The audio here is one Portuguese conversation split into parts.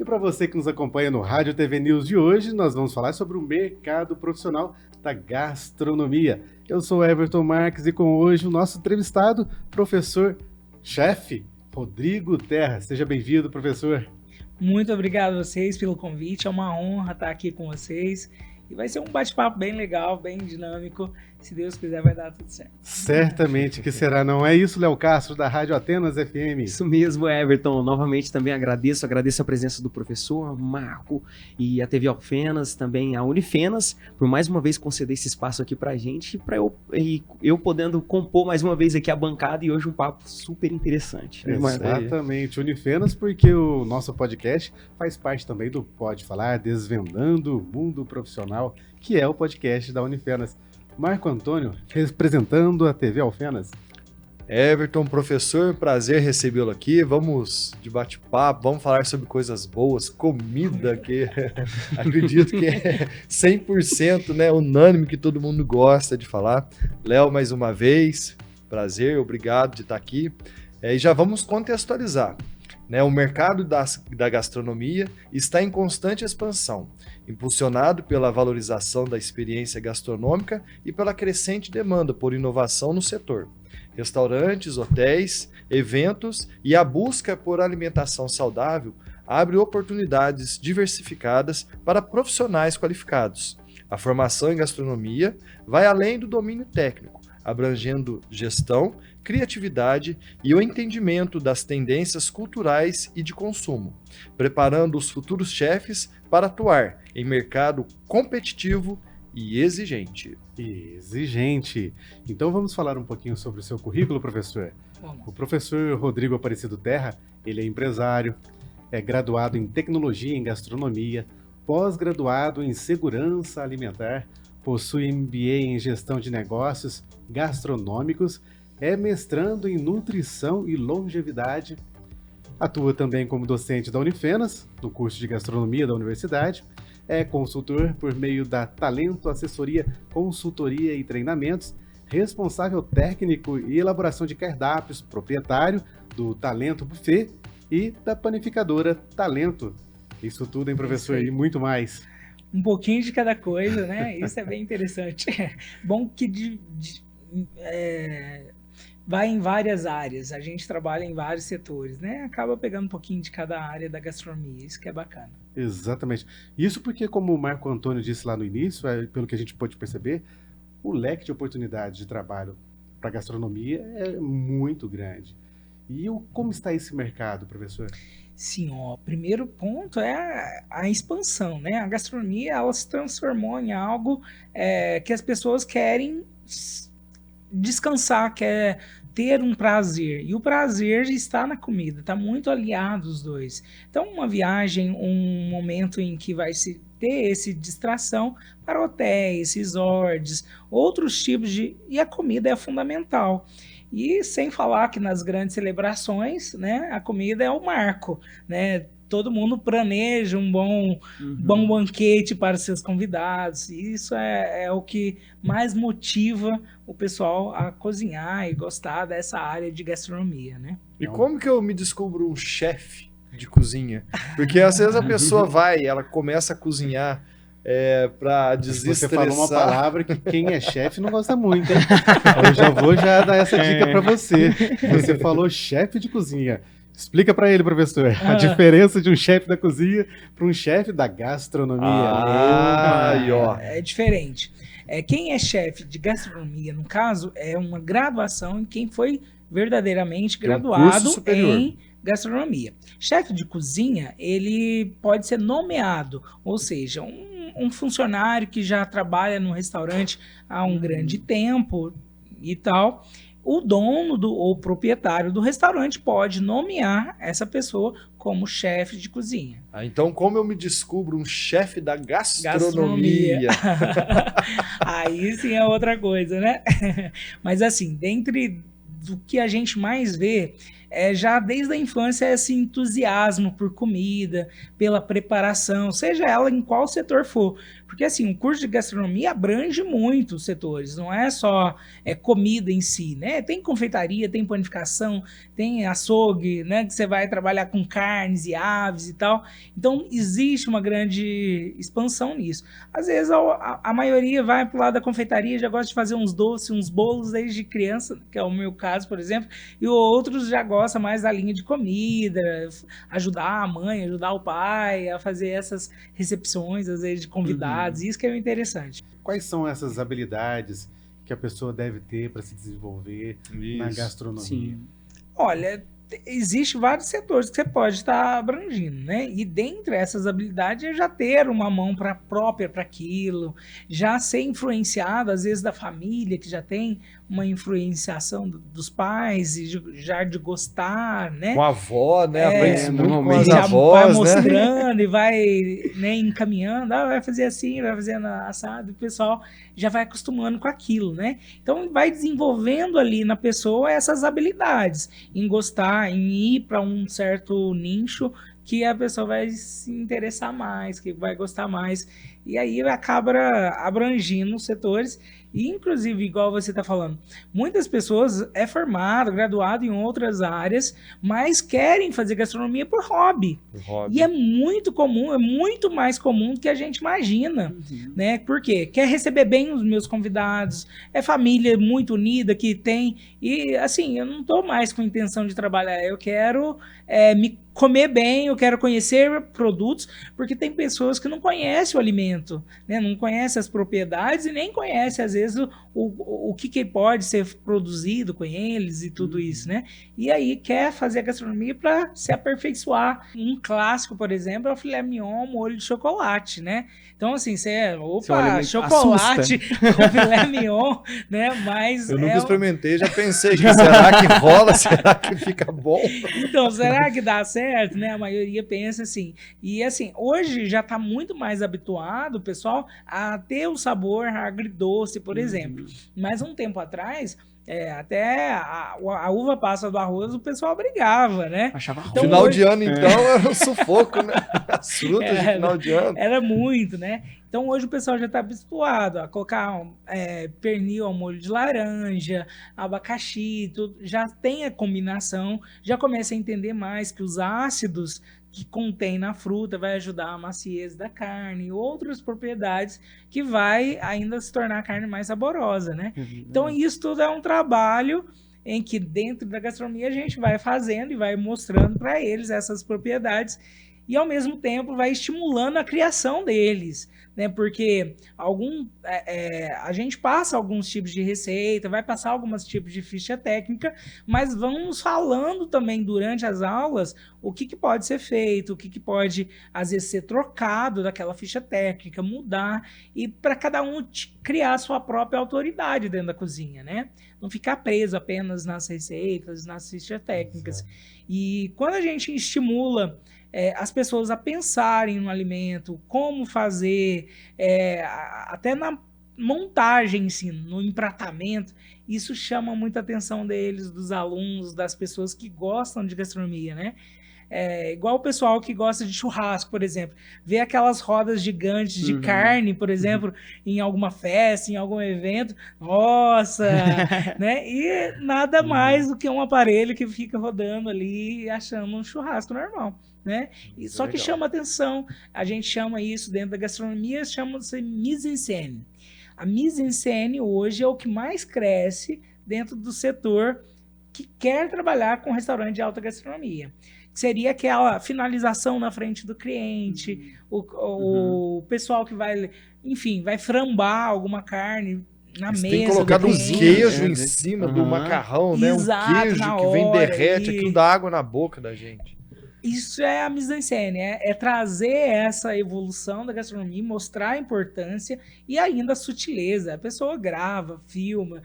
para você que nos acompanha no Rádio TV News de hoje, nós vamos falar sobre o mercado profissional da gastronomia. Eu sou Everton Marques e com hoje o nosso entrevistado, professor-chefe Rodrigo Terra. Seja bem-vindo, professor. Muito obrigado a vocês pelo convite, é uma honra estar aqui com vocês. E vai ser um bate-papo bem legal, bem dinâmico. Se Deus quiser, vai dar tudo certo. Certamente que será, não é isso, Léo Castro, da Rádio Atenas FM? Isso mesmo, Everton. Novamente também agradeço a presença do professor Marco e a TV Alfenas, também a Unifenas, por mais uma vez conceder esse espaço aqui pra gente, para eu podendo compor mais uma vez aqui a bancada e hoje um papo super interessante. Exatamente, Unifenas, porque o nosso podcast faz parte também do Pode Falar, Desvendando o Mundo Profissional, que é o podcast da Unifenas. Marco Antônio, representando a TV Alfenas. Everton, professor, prazer recebê-lo aqui. Vamos de bate-papo, vamos falar sobre coisas boas, comida, que acredito que é 100%, né, unânime, que todo mundo gosta de falar. Léo, mais uma vez, prazer, obrigado de estar aqui. E já vamos contextualizar. O mercado da gastronomia está em constante expansão, impulsionado pela valorização da experiência gastronômica e pela crescente demanda por inovação no setor. Restaurantes, hotéis, eventos e a busca por alimentação saudável abre oportunidades diversificadas para profissionais qualificados. A formação em gastronomia vai além do domínio técnico, abrangendo gestão, criatividade e o entendimento das tendências culturais e de consumo, preparando os futuros chefes para atuar em mercado competitivo e exigente. Então vamos falar um pouquinho sobre o seu currículo, professor. O professor Rodrigo Aparecido Terra, ele é empresário, é graduado em tecnologia em gastronomia, pós-graduado em segurança alimentar, possui MBA em gestão de negócios gastronômicos, é mestrando em nutrição e longevidade, atua também como docente da Unifenas, no curso de gastronomia da universidade, é consultor por meio da Talento Assessoria, Consultoria e Treinamentos, responsável técnico e elaboração de cardápios, proprietário do Talento Buffet e da panificadora Talento. Isso tudo, hein, professor? E muito mais. Um pouquinho de cada coisa, né? Isso é bem interessante. Bom que vai em várias áreas, a gente trabalha em vários setores, né? Acaba pegando um pouquinho de cada área da gastronomia, isso que é bacana. Exatamente. Isso porque, como o Marco Antônio disse lá no início, pelo que a gente pôde perceber, o leque de oportunidades de trabalho para a gastronomia é muito grande. E como está esse mercado, professor? Sim, primeiro ponto é a expansão, né? A gastronomia, ela se transformou em algo que as pessoas querem descansar, quer ter um prazer. E o prazer está na comida, está muito aliado os dois. Então, uma viagem, um momento em que vai se ter essa distração para hotéis, resorts, outros tipos e a comida é fundamental. E sem falar que nas grandes celebrações, né, a comida é o marco, né? Todo mundo planeja um bom banquete para os seus convidados. E isso é o que mais motiva o pessoal a cozinhar e gostar dessa área de gastronomia, né? E como que eu me descubro um chefe de cozinha? Porque às vezes a pessoa ela começa a cozinhar para desestressar. Você falou uma palavra que quem é chefe não gosta muito, hein? Eu já vou dar essa dica para você. Você falou chefe de cozinha. Explica para ele, professor, a diferença de um chefe da cozinha para um chefe da gastronomia. É diferente. Quem é chefe de gastronomia, no caso, é uma graduação em quem foi verdadeiramente graduado em gastronomia. Chefe de cozinha, ele pode ser nomeado, ou seja, um funcionário que já trabalha no restaurante há um grande tempo e tal. O dono ou proprietário do restaurante pode nomear essa pessoa como chefe de cozinha. Então, como eu me descubro um chefe da gastronomia? Aí sim é outra coisa, né? Mas assim, dentre do que a gente mais vê, já desde a infância esse entusiasmo por comida, pela preparação, seja ela em qual setor for. Porque assim, o curso de gastronomia abrange muitos setores, não é só comida em si, né? Tem confeitaria, tem panificação, tem açougue, né? Que você vai trabalhar com carnes e aves e tal. Então, existe uma grande expansão nisso. Às vezes, a maioria vai para o lado da confeitaria, já gosta de fazer uns doces, uns bolos desde criança, que é o meu caso, por exemplo, e outros já gostam mais da linha de comida, ajudar a mãe, ajudar o pai a fazer essas recepções, às vezes, de convidados. Isso que é o interessante. Quais são essas habilidades que a pessoa deve ter para se desenvolver na gastronomia? Sim. Olha, existem vários setores que você pode estar abrangindo, né? E dentre essas habilidades é já ter uma mão própria para aquilo, já ser influenciado, às vezes, da família, que já tem uma influenciação dos pais, e já de gostar, né? Com a avó, né? Aprende muito com normalmente as já vai avós, né? mostrando e vai, né, encaminhando, vai fazer assim, vai fazendo assado, e o pessoal já vai acostumando com aquilo, né? Então vai desenvolvendo ali na pessoa essas habilidades, em gostar, em ir para um certo nicho que a pessoa vai se interessar mais, que vai gostar mais. E aí acaba abrangindo os setores. E, inclusive, igual você está falando, muitas pessoas formado, graduado em outras áreas, mas querem fazer gastronomia por hobby. E é muito comum, é muito mais comum do que a gente imagina, né? Por quê? Quer receber bem os meus convidados, é família muito unida que tem. E, assim, eu não estou mais com intenção de trabalhar, eu quero me comer bem, eu quero conhecer produtos, porque tem pessoas que não conhecem o alimento, né? Não conhecem as propriedades e nem conhecem, às vezes, o que pode ser produzido com eles e tudo isso, né? E aí quer fazer a gastronomia para se aperfeiçoar. Um clássico, por exemplo, é o filé mignon molho de chocolate, né? Então, assim, opa, chocolate com filé mignon, né? Mas eu nunca experimentei, já pensei que será que rola? Será que fica bom? Então, será que dá certo, né? A maioria pensa assim. E assim, hoje já está muito mais habituado, o pessoal, a ter o sabor agridoce, por exemplo. Mas um tempo atrás, até a uva passa do arroz, o pessoal brigava, né? Achava então, final de ano, então, era um sufoco, né? As frutas de final de ano. Era muito, né? Então, hoje o pessoal já está habituado a colocar pernil ao molho de laranja, abacaxi, tudo, já tem a combinação, já começa a entender mais que os ácidos que contém na fruta vai ajudar a maciez da carne e outras propriedades que vai ainda se tornar a carne mais saborosa, né? Então, isso tudo é um trabalho em que dentro da gastronomia a gente vai fazendo e vai mostrando para eles essas propriedades e, ao mesmo tempo, vai estimulando a criação deles, né? Porque a gente passa alguns tipos de receita, vai passar alguns tipos de ficha técnica, mas vamos falando também durante as aulas o que pode ser feito, o que pode, às vezes, ser trocado daquela ficha técnica, mudar, e para cada um criar a sua própria autoridade dentro da cozinha, né? Não ficar preso apenas nas receitas, nas fichas técnicas. E quando a gente estimula as pessoas a pensarem no alimento, como fazer, até na montagem em si, no empratamento, isso chama muita atenção deles, dos alunos, das pessoas que gostam de gastronomia, né? Igual o pessoal que gosta de churrasco, por exemplo, vê aquelas rodas gigantes de carne, por exemplo, em alguma festa, em algum evento, nossa, né? E nada mais do que um aparelho que fica rodando ali achando um churrasco normal, né? E só que chama atenção, a gente chama isso dentro da gastronomia, chama-se mise-en-scène. A mise-en-scène hoje é o que mais cresce dentro do setor que quer trabalhar com restaurante de alta gastronomia. Seria aquela finalização na frente do cliente, o pessoal que vai, enfim, vai frambar alguma carne na mesa. Tem colocado um queijo em cima do macarrão, né? Exato, um queijo que vem derrete, aquilo dá água na boca da gente. Isso é a mise-en-scène, é trazer essa evolução da gastronomia, mostrar a importância e ainda a sutileza. A pessoa grava, filma.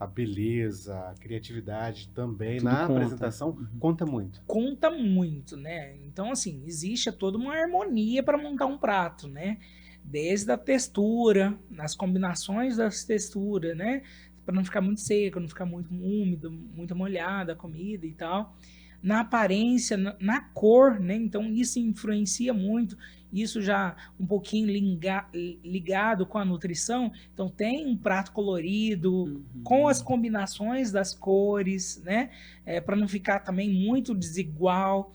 A beleza, a criatividade também Tudo na conta. apresentação conta muito. Conta muito, né? Então, assim, existe toda uma harmonia para montar um prato, né? Desde a textura, nas combinações das texturas, né? Para não ficar muito seco, não ficar muito úmido, muito molhada a comida e tal. na aparência, na cor, né? Então isso influencia muito. Isso já um pouquinho ligado com a nutrição. Então tem um prato colorido, com as combinações das cores, né? Para não ficar também muito desigual.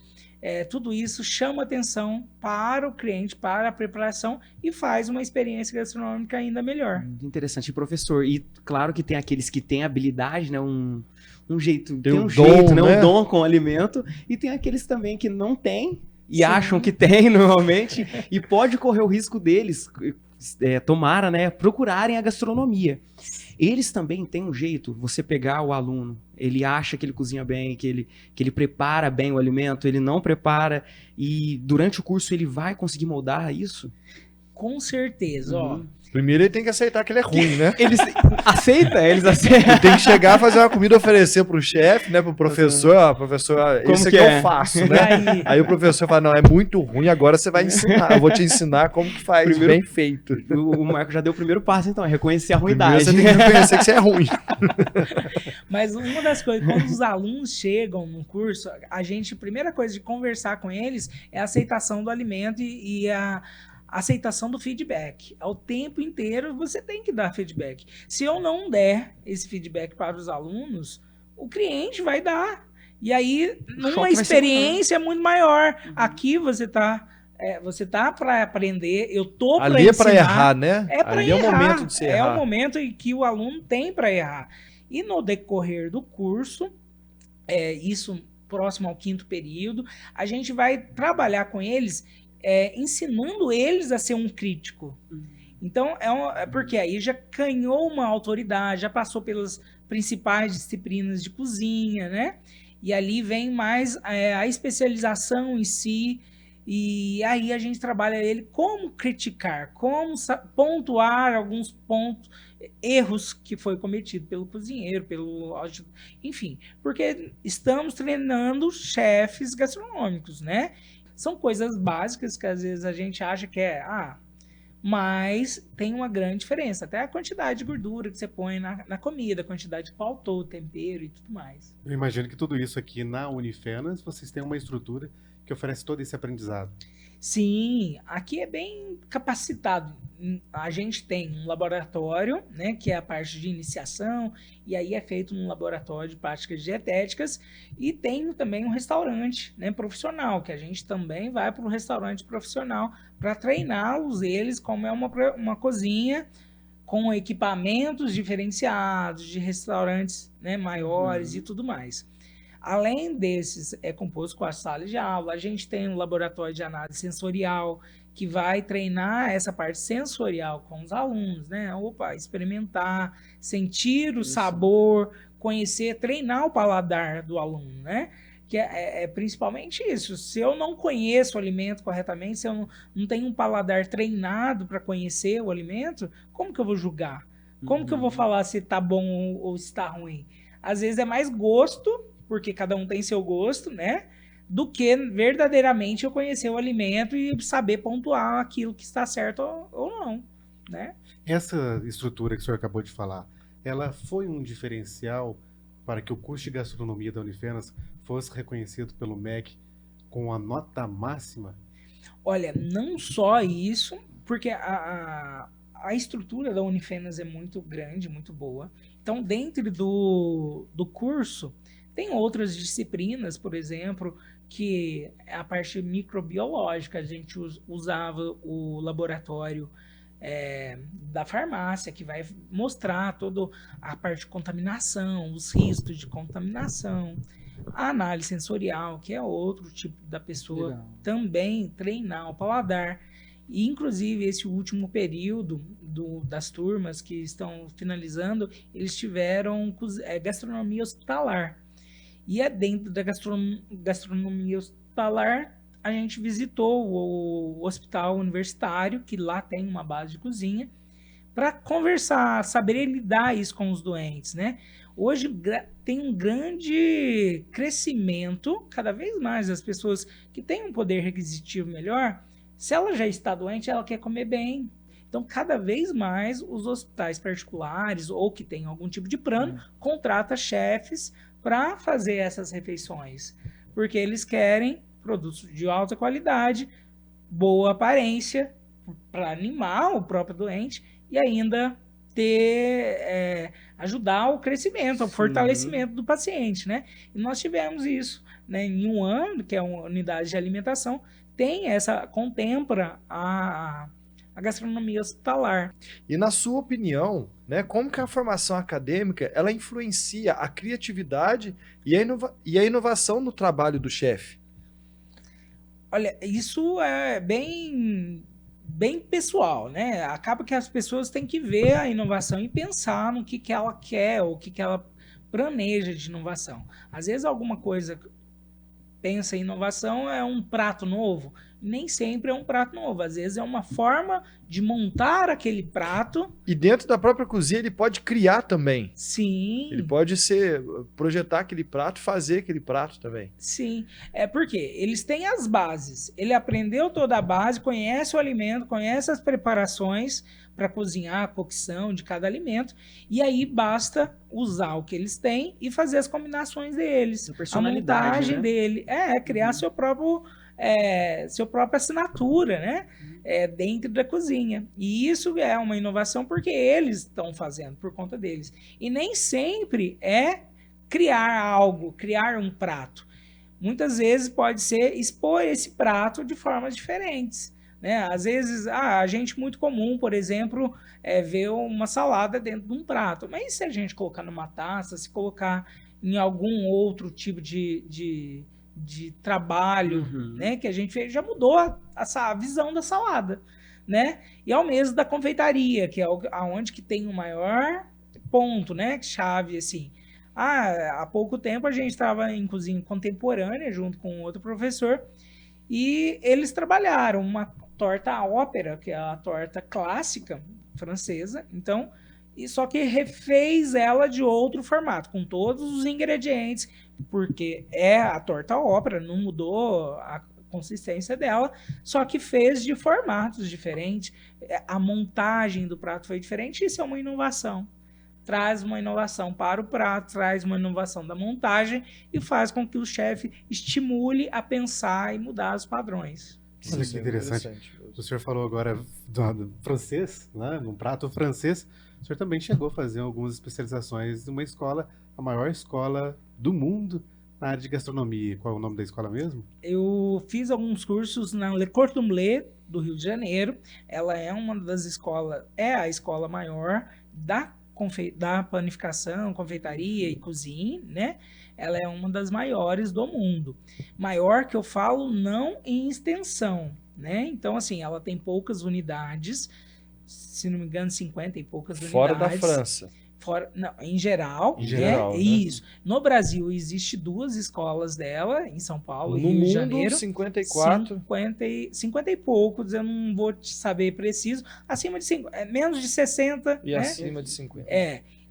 Tudo isso chama atenção para o cliente, para a preparação e faz uma experiência gastronômica ainda melhor. Muito interessante, professor. E claro que tem aqueles que têm habilidade, né? Um jeito, Tem tem um um dom, jeito, né? né? Um dom com o alimento. E tem aqueles também que não têm e Sim. acham que tem normalmente. E pode correr o risco deles, tomara, né? Procurarem a gastronomia. Eles também têm um jeito, você pegar o aluno, ele acha que ele cozinha bem, que ele prepara bem o alimento, ele não prepara, e durante o curso ele vai conseguir moldar isso? Com certeza, ó. Primeiro ele tem que aceitar que ele é ruim, né? Eles aceitam. Ele tem que chegar, fazer uma comida, oferecer pro chefe, né? Pro professor, professor, Como esse que aqui é? eu faço, né? Aí o professor fala, não, é muito ruim, agora você vai ensinar. Eu vou te ensinar como que faz, Primeiro- bem feito. O Marco já deu o primeiro passo, então, é reconhecer a Primeiro ruindade. você tem que reconhecer que você é ruim. Mas uma das coisas, quando os alunos chegam no curso, a primeira coisa de conversar com eles é a aceitação do alimento e a aceitação do feedback. Ao tempo inteiro você tem que dar feedback. Se eu não der esse feedback para os alunos, o cliente vai dar. E aí, numa choque vai ser experiência muito maior. Aqui você tá para aprender, eu tô para Ali é pra ensinar. errar, né? É para Ali errar. é o momento de você É errar. o momento em que o aluno tem para errar. E no decorrer do curso, isso próximo ao 5º período, a gente vai trabalhar com eles, ensinando eles a ser um crítico. Então, porque aí já ganhou uma autoridade, já passou pelas principais disciplinas de cozinha, né? E ali vem mais a especialização em si. E aí a gente trabalha ele como criticar, como pontuar alguns pontos, erros que foi cometido pelo cozinheiro, enfim, porque estamos treinando chefes gastronômicos, né? São coisas básicas que às vezes a gente acha que mas tem uma grande diferença. Até a quantidade de gordura que você põe na comida, a quantidade de pautou, tempero e tudo mais. Eu imagino que tudo isso aqui na Unifenas, vocês têm uma estrutura que oferece todo esse aprendizado. Sim, aqui é bem capacitado. A gente tem um laboratório, né, que é a parte de iniciação, e aí é feito num laboratório de práticas dietéticas, e tem também um restaurante, né, profissional, que a gente também vai para o restaurante profissional para treiná-los, como é uma cozinha com equipamentos diferenciados, de restaurantes, né, maiores e tudo mais. Além desses, é composto com as salas de aula, a gente tem um laboratório de análise sensorial, que vai treinar essa parte sensorial com os alunos, né? Experimentar, sentir o sabor, conhecer, treinar o paladar do aluno, né? Que é principalmente isso. Se eu não conheço o alimento corretamente, se eu não tenho um paladar treinado para conhecer o alimento, como que eu vou julgar? Como que eu vou falar se está bom ou se está ruim? Às vezes é mais gosto, porque cada um tem seu gosto, né? Do que verdadeiramente eu conhecer o alimento e saber pontuar aquilo que está certo ou não, né? Essa estrutura que o senhor acabou de falar, ela foi um diferencial para que o curso de gastronomia da Unifenas fosse reconhecido pelo MEC com a nota máxima? Olha, não só isso, porque a estrutura da Unifenas é muito grande, muito boa. Então, dentro do curso, tem outras disciplinas, por exemplo, que é a parte microbiológica. A gente usava o laboratório da farmácia, que vai mostrar toda a parte de contaminação, os riscos de contaminação. A análise sensorial, que é outro tipo da pessoa também treinar o paladar. E, inclusive, esse último período das turmas que estão finalizando, eles tiveram gastronomia hospitalar. E dentro da gastronomia hospitalar, a gente visitou o hospital universitário, que lá tem uma base de cozinha, para conversar, saber lidar isso com os doentes, né? Hoje tem um grande crescimento, cada vez mais, das pessoas que têm um poder requisitivo melhor. Se ela já está doente, ela quer comer bem. Então, cada vez mais, os hospitais particulares ou que têm algum tipo de plano, contratam chefes para fazer essas refeições. porque eles querem produtos de alta qualidade, boa aparência, para animar o próprio doente e ainda ajudar o crescimento, o fortalecimento do paciente, né? E nós tivemos isso, né? Em um ano, que é uma unidade de alimentação, contempla a gastronomia hospitalar. E na sua opinião, né, como que a formação acadêmica ela influencia a criatividade e a inovação no trabalho do chefe? Olha, isso é bem pessoal, né? Acaba que as pessoas têm que ver a inovação e pensar no que ela quer ou o que ela planeja de inovação. Às vezes alguma coisa pensa em inovação é um prato novo, nem sempre é um prato novo, às vezes é uma forma de montar aquele prato. E dentro da própria cozinha ele pode criar também. Sim. Ele pode projetar aquele prato, fazer aquele prato também. Sim, é porque eles têm as bases, ele aprendeu toda a base, conhece o alimento, conhece as preparações para cozinhar, a cocção de cada alimento, e aí basta usar o que eles têm e fazer as combinações deles, a montagem, né, dele, criar sua própria assinatura, né, dentro da cozinha. E isso é uma inovação porque eles estão fazendo por conta deles. E nem sempre é criar algo, criar um prato. Muitas vezes pode ser expor esse prato de formas diferentes, né? Às vezes, a gente muito comum, por exemplo, ver uma salada dentro de um prato. Mas se a gente colocar numa taça, se colocar em algum outro tipo de trabalho, né, que a gente fez, já mudou a visão da salada, né? E é o mesmo da confeitaria, que é aonde que tem o maior ponto, né, chave, assim. Há pouco tempo a gente estava em cozinha contemporânea junto com outro professor e eles trabalharam uma torta à ópera, que é a torta clássica francesa, então, só que refez ela de outro formato, com todos os ingredientes, porque é a torta à ópera, não mudou a consistência dela, só que fez de formatos diferentes, a montagem do prato foi diferente, isso é uma inovação. Traz uma inovação para o prato, traz uma inovação da montagem e faz com que o chefe estimule a pensar e mudar os padrões. Olha que interessante. O senhor falou agora do francês, né? Num prato francês. O senhor também chegou a fazer algumas especializações numa escola, a maior escola do mundo na área de gastronomia. Qual é o nome da escola mesmo? Eu fiz alguns cursos na Le Cordon Bleu, do Rio de Janeiro. Ela é uma das escolas, é a escola maior da panificação, confeitaria e cozinha, né? Ela é uma das maiores do mundo. Maior que eu falo não em extensão, né? Então, assim, ela tem poucas unidades, se não me engano, 50 e poucas Fora unidades. Fora da França. Não, em geral, né? Isso. No Brasil, existe 2 escolas dela, em São Paulo e Rio de Janeiro. 54. 50 e poucos, eu não vou te saber preciso. Acima de 50, menos de 60. E né? acima de 50.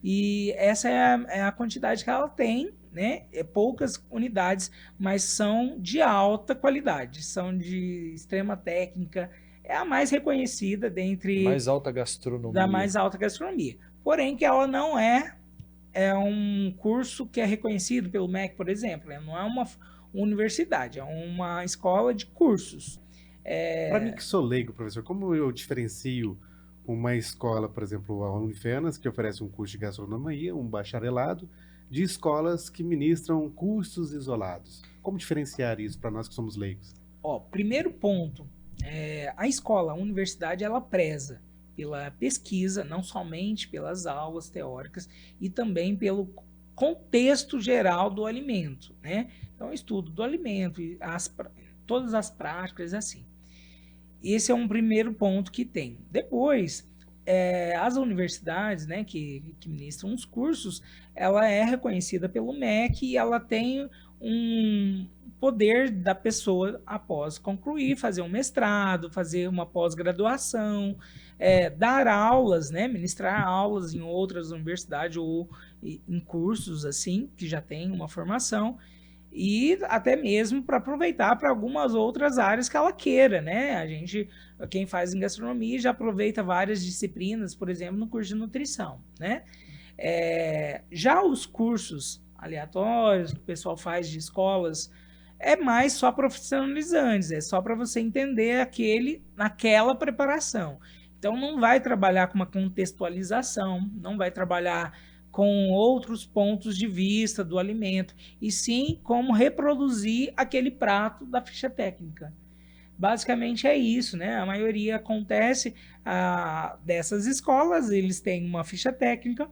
E essa é a quantidade que ela tem, né? Poucas unidades, mas são de alta qualidade, são de extrema técnica. É a mais reconhecida dentre... Mais alta gastronomia. Da mais alta gastronomia. Porém, que ela não é um curso que é reconhecido pelo MEC, por exemplo. Não é uma universidade, é uma escola de cursos. Para mim que sou leigo, professor, como eu diferencio uma escola, por exemplo, a Unifenas, que oferece um curso de gastronomia, um bacharelado, de escolas que ministram cursos isolados? Como diferenciar isso para nós que somos leigos? Primeiro ponto, a escola, a universidade, ela preza pela pesquisa, não somente pelas aulas teóricas, e também pelo contexto geral do alimento, né? Então, estudo do alimento, todas as práticas, assim. Esse é um primeiro ponto que tem. Depois, as universidades, né, que ministram os cursos, ela é reconhecida pelo MEC e ela tem um poder da pessoa, após concluir, fazer um mestrado, fazer uma pós-graduação, dar aulas, né, ministrar aulas em outras universidades ou em cursos assim, que já tem uma formação, e até mesmo para aproveitar para algumas outras áreas que ela queira, né? Quem faz em gastronomia já aproveita várias disciplinas, por exemplo, no curso de nutrição, né? Já os cursos aleatórios que o pessoal faz de escolas é mais só profissionalizantes, é só para você entender naquela preparação. Então não vai trabalhar com uma contextualização, não vai trabalhar com outros pontos de vista do alimento, e sim como reproduzir aquele prato da ficha técnica. Basicamente é isso, né? A maioria acontece dessas escolas, eles têm uma ficha técnica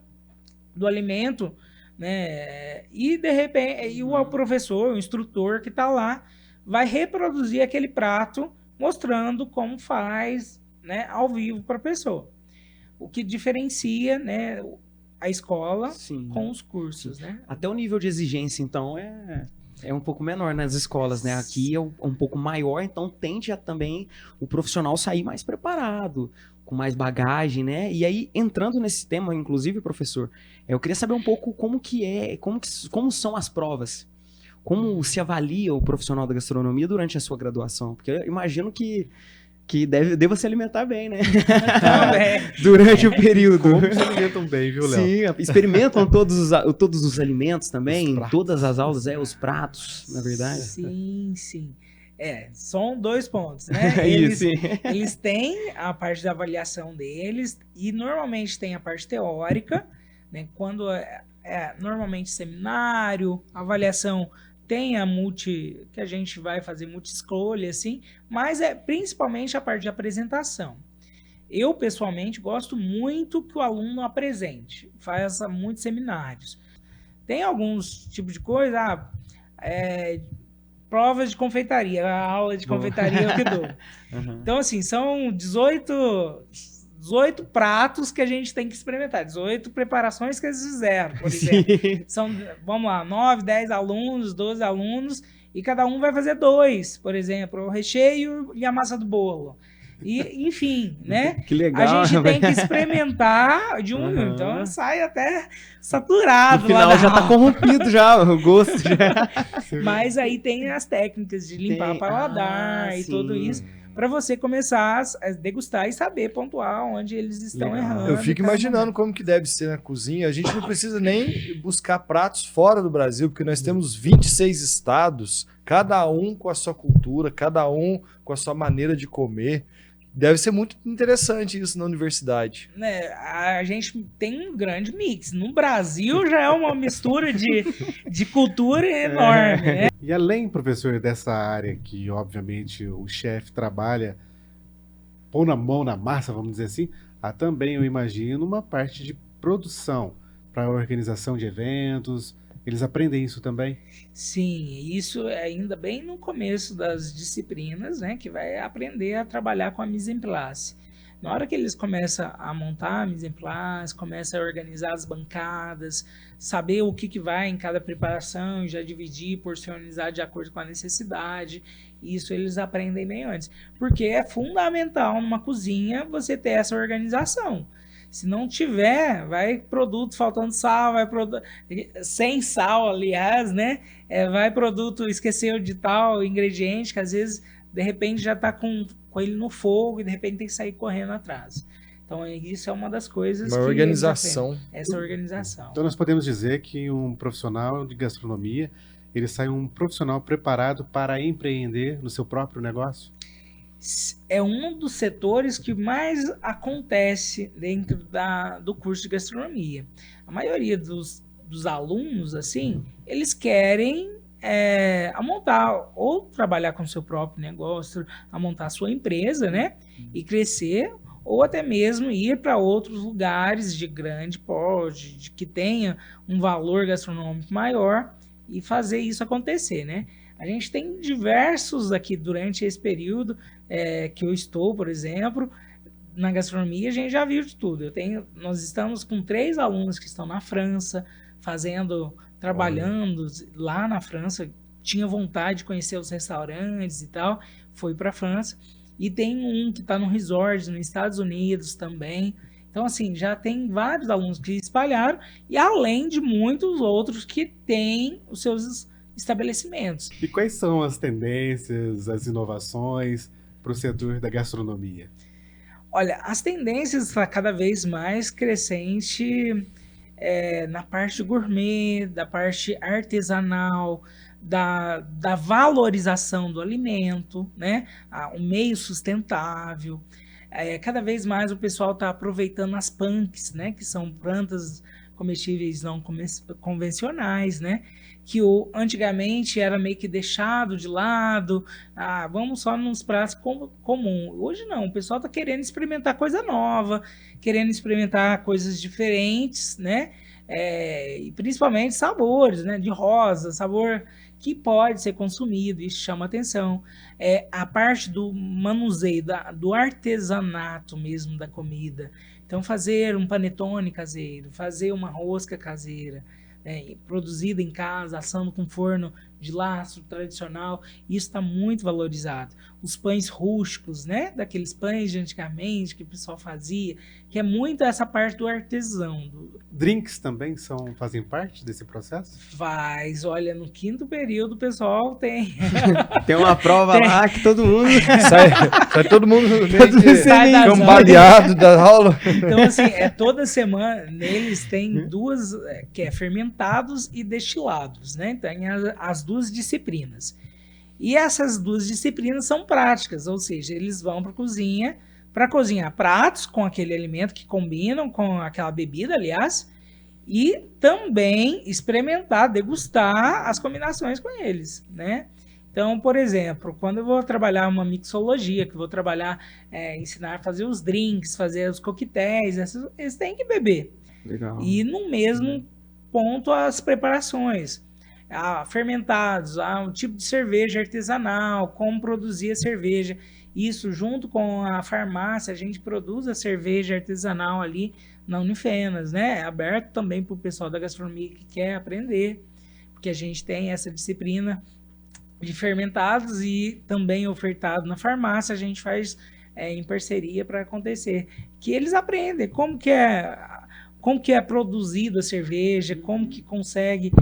do alimento, né? E de repente o professor, o instrutor que está lá, vai reproduzir aquele prato, mostrando como faz, né, ao vivo para a pessoa. O que diferencia, né, a escola com os cursos, né? Até o nível de exigência, então, é um pouco menor nas escolas, né? Aqui é um pouco maior, então tende a também o profissional sair mais preparado, com mais bagagem, né? E aí, entrando nesse tema, inclusive, professor, eu queria saber um pouco como são as provas. Como se avalia o profissional da gastronomia durante a sua graduação? Porque eu imagino que deva se alimentar bem, né? Durante o período. Como se alimentam bem, viu, Léo? Sim, experimentam todos os alimentos também, em todas as aulas, os pratos, na verdade. Sim, sim. São 2 pontos, né? Eles têm a parte da avaliação deles e normalmente tem a parte teórica, né? Quando normalmente seminário, avaliação tem que a gente vai fazer multi-escolha, assim, mas é principalmente a parte de apresentação. Eu, pessoalmente, gosto muito que o aluno apresente, faça muitos seminários. Tem alguns tipos de coisa, provas de confeitaria, a aula de confeitaria eu que dou. Uhum. Então, assim, são 18 pratos que a gente tem que experimentar, 18 preparações que eles fizeram, por exemplo. São, vamos lá, 9, 10 alunos, 12 alunos, e cada um vai fazer 2, por exemplo, o recheio e a massa do bolo. E, enfim, né? Que legal. A gente tem que experimentar então sai até saturado. No final já tá corrompido já, o gosto já. Mas aí tem as técnicas de limpar o paladar e tudo isso, para você começar a degustar e saber pontuar onde eles estão errando. Eu fico imaginando como que deve ser na cozinha. A gente não precisa nem buscar pratos fora do Brasil, porque nós temos 26 estados, cada um com a sua cultura, cada um com a sua maneira de comer. Deve ser muito interessante isso na universidade. Né, a gente tem um grande mix. No Brasil já é uma mistura de cultura enorme, né? E além, professor, dessa área que, obviamente, o chefe trabalha, pôr a mão na massa, vamos dizer assim, há também, eu imagino, uma parte de produção para a organização de eventos. Eles aprendem isso também? Sim, isso é ainda bem no começo das disciplinas, né, que vai aprender a trabalhar com a mise en place. Na hora que eles começam a montar a mise en place, começam a organizar as bancadas, saber o que vai em cada preparação, já dividir, porcionizar de acordo com a necessidade, isso eles aprendem bem antes. Porque é fundamental numa cozinha você ter essa organização. Se não tiver, vai produto faltando sal, vai produto sem sal, aliás, né? Vai produto esqueceu de tal ingrediente que às vezes, de repente, já está com ele no fogo e de repente tem que sair correndo atrás. Então, isso é uma das coisas uma organização. Essa organização. Então, nós podemos dizer que um profissional de gastronomia, ele sai um profissional preparado para empreender no seu próprio negócio? É um dos setores que mais acontece dentro do curso de gastronomia. A maioria dos alunos, assim, eles querem a montar ou trabalhar com o seu próprio negócio, a montar a sua empresa, né? E crescer, ou até mesmo ir para outros lugares de grande porte, que tenha um valor gastronômico maior e fazer isso acontecer, né? A gente tem diversos aqui durante esse período que eu estou, por exemplo, na gastronomia, a gente já viu de tudo. Nós estamos com 3 alunos que estão na França, trabalhando lá na França, tinha vontade de conhecer os restaurantes e tal, foi para a França. E tem um que está no resort nos Estados Unidos também. Então, assim, já tem vários alunos que espalharam, e além de muitos outros que têm os seus estabelecimentos. E quais são as tendências, as inovações para o setor da gastronomia? Olha, as tendências estão cada vez mais crescente na parte gourmet, da parte artesanal, da valorização do alimento, né? O meio sustentável. Cada vez mais o pessoal está aproveitando as punks, né? Que são plantas comestíveis não convencionais, né? Que antigamente era meio que deixado de lado, vamos só nos pratos comuns. Hoje não, o pessoal está querendo experimentar coisa nova, querendo experimentar coisas diferentes, né? E principalmente sabores, né? De rosa, sabor que pode ser consumido, isso chama atenção. A parte do manuseio, do artesanato mesmo da comida. Então, fazer um panetone caseiro, fazer uma rosca caseira, né, produzida em casa, assando com forno de lastro tradicional, isso está muito valorizado. Os pães rústicos, né, daqueles pães de antigamente que o pessoal fazia, que é muito essa parte do artesão. Drinks também fazem parte desse processo? Faz, olha, no 5º período o pessoal tem... Tem uma prova lá que todo mundo... sai todo mundo meio das cambaleado da aula. Então, assim, toda semana, neles tem duas, que é fermentados e destilados, né? Tem as duas disciplinas. E essas duas disciplinas são práticas, ou seja, eles vão para a cozinha para cozinhar pratos com aquele alimento que combinam com aquela bebida, aliás, e também experimentar, degustar as combinações com eles, né? Então, por exemplo, quando eu vou trabalhar uma mixologia, que eu vou trabalhar, ensinar a fazer os drinks, fazer os coquetéis, eles têm que beber. Legal. E no mesmo ponto as preparações. Fermentados, um tipo de cerveja artesanal, como produzir a cerveja. Isso, junto com a farmácia, a gente produz a cerveja artesanal ali na Unifenas, né? É aberto também para o pessoal da gastronomia que quer aprender, porque a gente tem essa disciplina de fermentados e também ofertado na farmácia, a gente faz em parceria para acontecer. Que eles aprendem como que é produzida a cerveja, como que consegue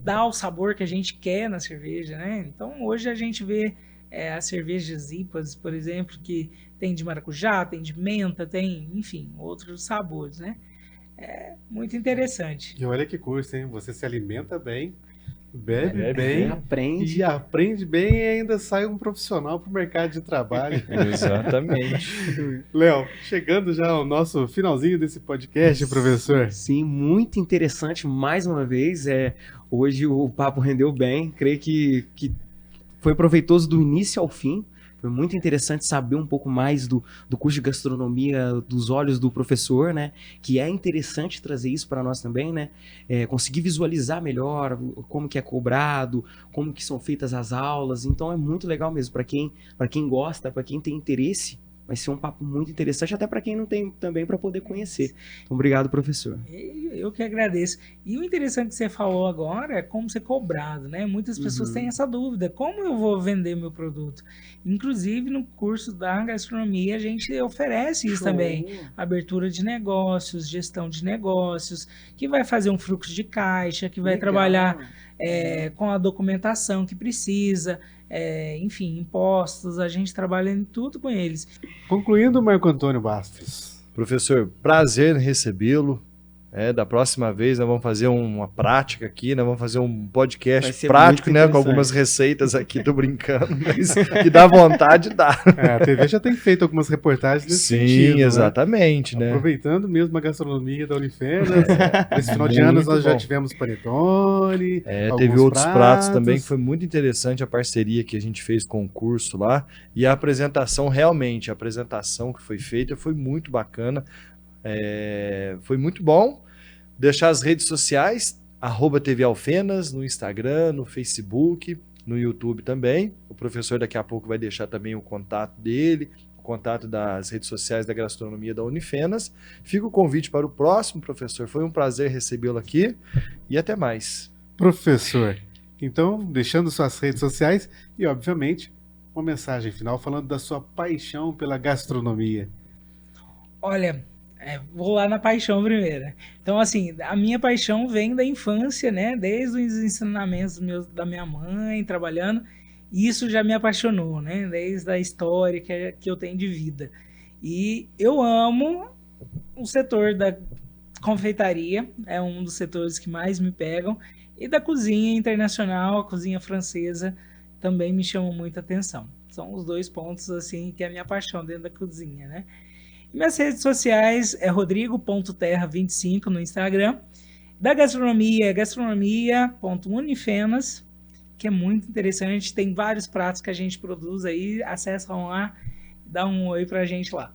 dar o sabor que a gente quer na cerveja, né? Então, hoje a gente vê as cervejas IPAs, por exemplo, que tem de maracujá, tem de menta, tem, enfim, outros sabores, né? É muito interessante. E olha que curso, hein? Você se alimenta bem, bebe bem, aprende. E aprende bem e ainda sai um profissional para o mercado de trabalho. Exatamente. Léo, chegando já ao nosso finalzinho desse podcast, professor. Sim, muito interessante. Mais uma vez, hoje o papo rendeu bem. Creio que foi proveitoso do início ao fim. Foi muito interessante saber um pouco mais do curso de gastronomia, dos olhos do professor, né? Que é interessante trazer isso para nós também, né? Conseguir visualizar melhor como que é cobrado, como que são feitas as aulas. Então é muito legal mesmo. Para quem gosta, para quem tem interesse, vai ser um papo muito interessante, até para quem não tem também, para poder conhecer. Então, obrigado, professor. Eu que agradeço. E o interessante que você falou agora é como ser cobrado, né? Muitas pessoas têm essa dúvida, como eu vou vender meu produto? Inclusive, no curso da gastronomia, a gente oferece isso também. Abertura de negócios, gestão de negócios, que vai fazer um fluxo de caixa, que vai trabalhar com a documentação que precisa, enfim, impostos, a gente trabalha em tudo com eles. Concluindo, Marco Antônio Bastos. Professor, prazer em recebê-lo. Da próxima vez nós vamos fazer uma prática aqui, nós vamos fazer um podcast prático, né, com algumas receitas aqui, tô brincando, mas que dá vontade, dá. A TV já tem feito algumas reportagens nesse sentido. Sim, exatamente, né? Aproveitando mesmo a gastronomia da Unifenas, nesse final de ano nós já tivemos panetone, teve outros pratos também, que foi muito interessante a parceria que a gente fez com o curso lá, e a apresentação, realmente, a apresentação que foi feita foi muito bacana. Foi muito bom. Deixar as redes sociais, @TV Alfenas, no Instagram, no Facebook, no YouTube também. O professor daqui a pouco vai deixar também o contato dele, o contato das redes sociais da gastronomia da Unifenas. Fica o convite para o próximo, professor. Foi um prazer recebê-lo aqui e até mais. Professor, então, deixando suas redes sociais e, obviamente, uma mensagem final falando da sua paixão pela gastronomia. Olha, vou lá na paixão primeiro. Então, assim, a minha paixão vem da infância, né? Desde os ensinamentos da minha mãe, trabalhando. E isso já me apaixonou, né? Desde a história que eu tenho de vida. E eu amo o setor da confeitaria. É um dos setores que mais me pegam. E da cozinha internacional, a cozinha francesa, também me chamam muita atenção. São os 2 pontos, assim, que é a minha paixão dentro da cozinha, né? Minhas redes sociais é rodrigo.terra25 no Instagram. Da gastronomia é gastronomia.unifenas, que é muito interessante. Tem vários pratos que a gente produz aí. Acessam lá, dá um oi pra gente lá.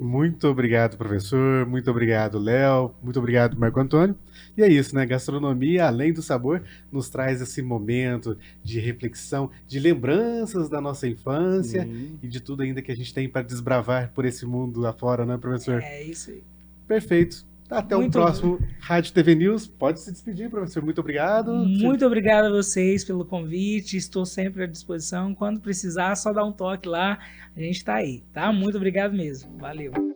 Muito obrigado, professor. Muito obrigado, Léo. Muito obrigado, Marco Antônio. E é isso, né? Gastronomia, além do sabor, nos traz esse momento de reflexão, de lembranças da nossa infância e de tudo ainda que a gente tem para desbravar por esse mundo afora, né, professor? É isso aí. Perfeito. Até o próximo Rádio TV News. Pode se despedir, professor. Muito obrigado. Muito obrigado a vocês pelo convite. Estou sempre à disposição. Quando precisar, só dá um toque lá. A gente está aí, tá? Muito obrigado mesmo. Valeu.